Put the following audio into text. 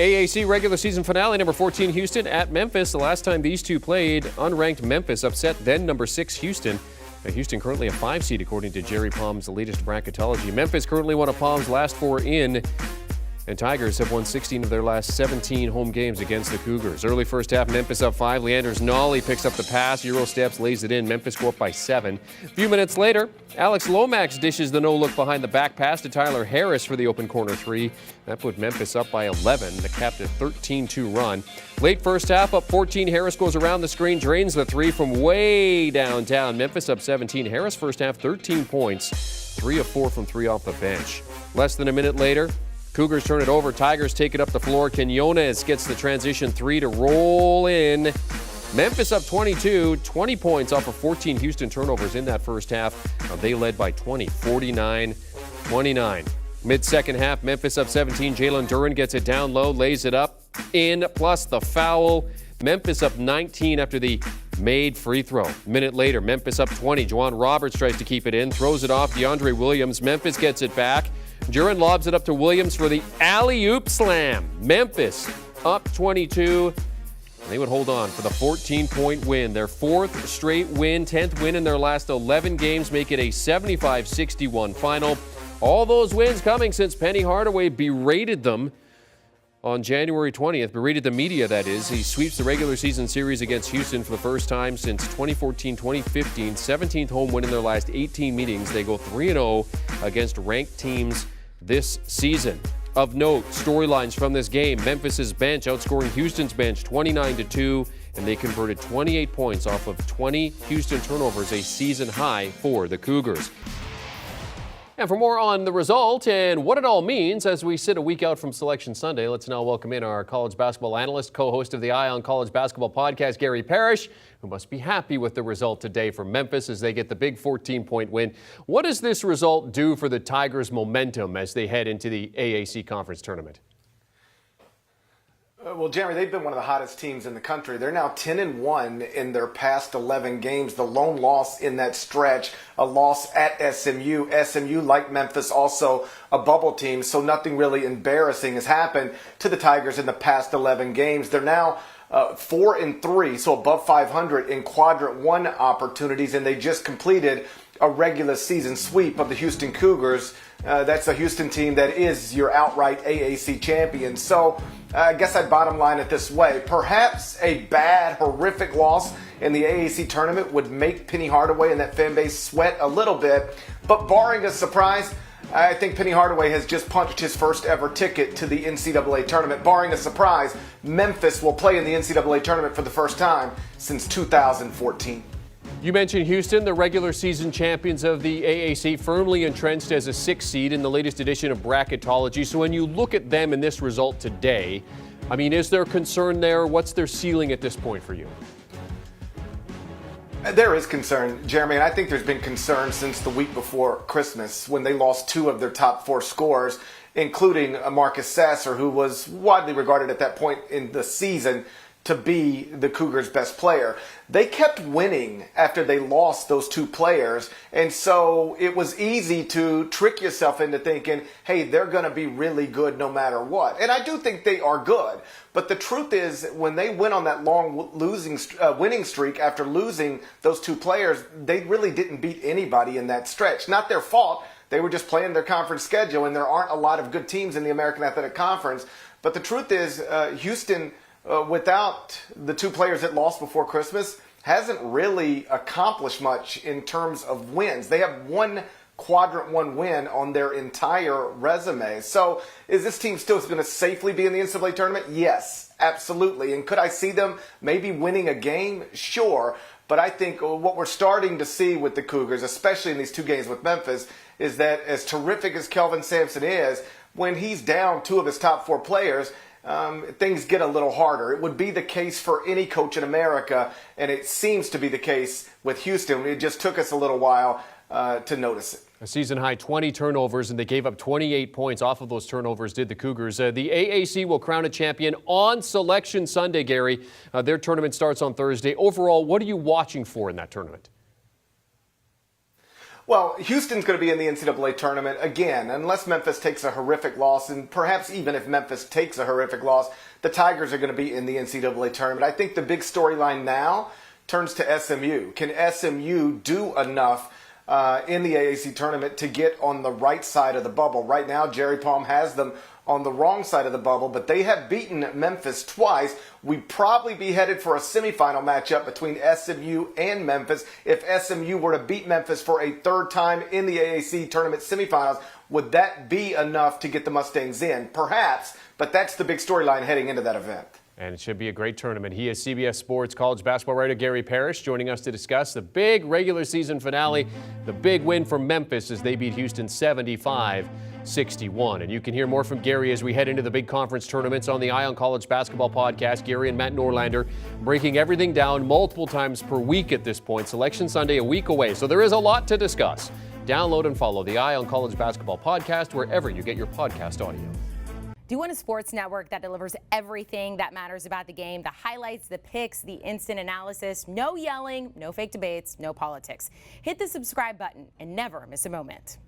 AAC regular season finale, number 14 Houston at Memphis. The last time these two played, unranked Memphis upset then number 6 Houston. Houston currently a 5 seed according to Jerry Palm's latest bracketology. Memphis currently one of Palm's last 4 in. And Tigers have won 16 of their last 17 home games against the Cougars. Early first half, Memphis up 5. Leanders Nolly picks up the pass. Euro steps, lays it in. Memphis go up by 7. A few minutes later, Alex Lomax dishes the no-look behind the back pass to Tyler Harris for the open corner 3. That put Memphis up by 11. The Captain 13-2 run. Late first half, up 14. Harris goes around the screen, drains the 3 from way downtown. Memphis up 17. Harris first half, 13 points. 3 of 4 from 3 off the bench. Less than a minute later, Cougars turn it over. Tigers take it up the floor. Quinones gets the transition 3 to roll in. Memphis up 22, 20 points off of 14 Houston turnovers in that first half. They led by 20, 49-29. Mid-second half, Memphis up 17. Jalen Duran gets it down low, lays it up, in, plus the foul. Memphis up 19 after the made free throw. A minute later, Memphis up 20. Juwan Roberts tries to keep it in, throws it off DeAndre Williams. Memphis gets it back. Duran lobs it up to Williams for the alley-oop slam. Memphis up 22. They would hold on for the 14-point win. Their 4th straight win, 10th win in their last 11 games, make it a 75-61 final. All those wins coming since Penny Hardaway berated them on January 20th. Berated the media, that is. He sweeps the regular season series against Houston for the first time since 2014-2015. 17th home win in their last 18 meetings. They go 3-0 against ranked teams this season. Of note, storylines from this game: Memphis's bench outscoring Houston's bench 29-2, and they converted 28 points off of 20 Houston turnovers, a season high for the Cougars. And for more on the result and what it all means as we sit a week out from Selection Sunday, let's now welcome in our college basketball analyst, co-host of the Eye on College Basketball podcast, Gary Parrish, who must be happy with the result today for Memphis as they get the big 14-point win. What does this result do for the Tigers' momentum as they head into the AAC Conference Tournament? Well, Jeremy, they've been one of the hottest teams in the country. They're now 10-1 in their past 11 games. The lone loss in that stretch, a loss at SMU. SMU, like Memphis, also a bubble team, so nothing really embarrassing has happened to the Tigers in the past 11 games. They're now 4-3, so above 500 in quadrant 1 opportunities, and they just completed a regular season sweep of the Houston Cougars. That's a Houston team that is your outright AAC champion. So I guess I'd bottom line it this way. Perhaps a bad, horrific loss in the AAC tournament would make Penny Hardaway and that fan base sweat a little bit. But barring a surprise, I think Penny Hardaway has just punched his first ever ticket to the NCAA tournament. Barring a surprise, Memphis will play in the NCAA tournament for the first time since 2014. You mentioned Houston, the regular season champions of the AAC, firmly entrenched as a 6th seed in the latest edition of bracketology. So when you look at them in this result today, I mean, is there concern there? What's their ceiling at this point for you? There is concern, Jeremy, and I think there's been concern since the week before Christmas when they lost 2 of their top 4 scorers, including Marcus Sasser, who was widely regarded at that point in the season to be the Cougars' best player. They kept winning after they lost those 2 players, and so it was easy to trick yourself into thinking, hey, they're going to be really good no matter what. And I do think they are good, but the truth is when they went on that long winning streak after losing those 2 players, they really didn't beat anybody in that stretch. Not their fault. They were just playing their conference schedule, and there aren't a lot of good teams in the American Athletic Conference. But the truth is Houston, without the 2 players that lost before Christmas, hasn't really accomplished much in terms of wins. They have 1 quadrant 1 win on their entire resume. So is this team still going to safely be in the NCAA tournament? Yes, absolutely. And could I see them maybe winning a game? Sure. But I think what we're starting to see with the Cougars, especially in these 2 games with Memphis, is that as terrific as Kelvin Sampson is, when he's down 2 of his top 4 players, things get a little harder. It would be the case for any coach in America, and it seems to be the case with Houston. It just took us a little while to notice it. A season-high 20 turnovers, and they gave up 28 points off of those turnovers, did the Cougars. The AAC will crown a champion on Selection Sunday, Gary. Their tournament starts on Thursday. Overall, what are you watching for in that tournament? Well, Houston's going to be in the NCAA tournament again, unless Memphis takes a horrific loss, and perhaps even if Memphis takes a horrific loss, the Tigers are going to be in the NCAA tournament. I think the big storyline now turns to SMU. Can SMU do enough in the AAC tournament to get on the right side of the bubble? Right now, Jerry Palm has them on the wrong side of the bubble, but they have beaten Memphis twice. We'd probably be headed for a semifinal matchup between SMU and Memphis. If SMU were to beat Memphis for a third time in the AAC tournament semifinals, would that be enough to get the Mustangs in? Perhaps, but that's the big storyline heading into that event. And it should be a great tournament. He is CBS Sports college basketball writer Gary Parrish joining us to discuss the big regular season finale, the big win for Memphis as they beat Houston 75-61. And you can hear more from Gary as we head into the big conference tournaments on the Eye on College Basketball podcast. Gary and Matt Norlander breaking everything down multiple times per week at this point. Selection Sunday a week away, so there is a lot to discuss. Download and follow the Eye on College Basketball podcast wherever you get your podcast audio. Do you want a sports network that delivers everything that matters about the game? The highlights, the picks, the instant analysis, no yelling, no fake debates, no politics. Hit the subscribe button and never miss a moment.